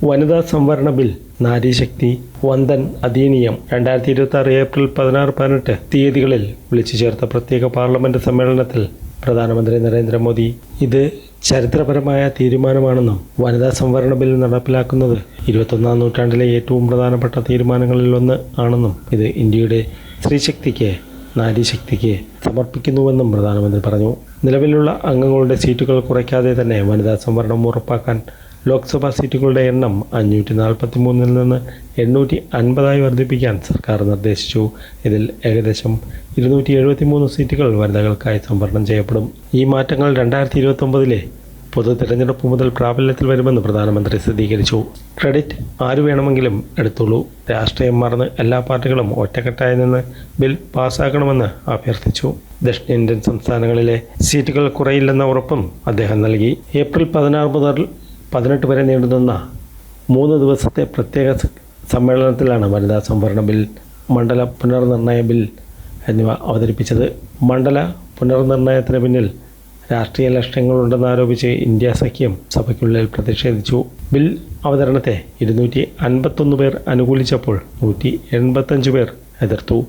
വനിതാ സംവരണ ബിൽ, നാരീശക്തി, വന്ദൻ അധിനിയം 2026 ഏപ്രിൽ 16-18 തീയതികളിൽ വിളിച്ചു ചേർത്ത പ്രത്യേക പാർലമെന്റ് സമ്മേളനത്തിൽ പ്രധാനമന്ത്രി നരേന്ദ്രമോദി ഇത് ചരിത്രപരമായ തീരുമാനമാണെന്നും വനിതാ സംവരണ ബിൽ നടപ്പിലാക്കുന്നത് 21-ാം നൂറ്റാണ്ടിലെ ഏറ്റവും പ്രധാനപ്പെട്ട തീരുമാനങ്ങളിൽ ഒന്ന് ആണെന്നും ഇത് ഇന്ത്യയുടെ സ്ത്രീശക്തിക്ക് നാരീശക്തിക്ക് സമർപ്പിക്കുന്നുവെന്നും പ്രധാനമന്ത്രി പറഞ്ഞു. നിലവിലുള്ള അംഗങ്ങളുടെ സീറ്റുകൾ കുറയ്ക്കാതെ തന്നെ വനിതാ സംവരണം ഉറപ്പാക്കാൻ ലോക്സഭാ സീറ്റുകളുടെ എണ്ണം 543-ൽ നിന്ന് 850 വർദ്ധിപ്പിക്കാൻ സർക്കാർ നിർദ്ദേശിച്ചു. ഇതിൽ ഏകദേശം 273 സീറ്റുകൾ വനിതകൾക്കായി സംവരണം ചെയ്യപ്പെടും. ഈ മാറ്റങ്ങൾ 2029-ലെ പൊതു തിരഞ്ഞെടുപ്പ് മുതൽ പ്രാബല്യത്തിൽ വരുമെന്ന് പ്രധാനമന്ത്രി സ്ഥിരീകരിച്ചു. ക്രെഡിറ്റ് ആര് വേണമെങ്കിലും എടുത്തോളൂ. രാഷ്ട്രീയം മറന്ന് എല്ലാ പാർട്ടികളും ഒറ്റക്കെട്ടായി നിന്ന് ബിൽ പാസ്സാക്കണമെന്ന് അഭ്യർത്ഥിച്ചു. ദക്ഷിണേന്ത്യൻ സംസ്ഥാനങ്ങളിലെ സീറ്റുകൾ കുറയില്ലെന്ന ഉറപ്പും അദ്ദേഹം നൽകി. ഏപ്രിൽ 16 മുതൽ 18 വരെ നീണ്ടുനിന്ന 3 ദിവസത്തെ പ്രത്യേക സമ്മേളനത്തിലാണ് വനിതാ സംവരണ ബിൽ, മണ്ഡല പുനർനിർണയ ബിൽ എന്നിവ അവതരിപ്പിച്ചത്. മണ്ഡല പുനർനിർണയത്തിന് പിന്നിൽ രാഷ്ട്രീയ ലക്ഷ്യങ്ങളുണ്ടെന്നാരോപിച്ച് ഇന്ത്യ സഖ്യം സഭയ്ക്കുള്ളിൽ പ്രതിഷേധിച്ചു. ബിൽ അവതരണത്തെ 251 പേർ അനുകൂലിച്ചപ്പോൾ 185 പേർ എതിർത്തു.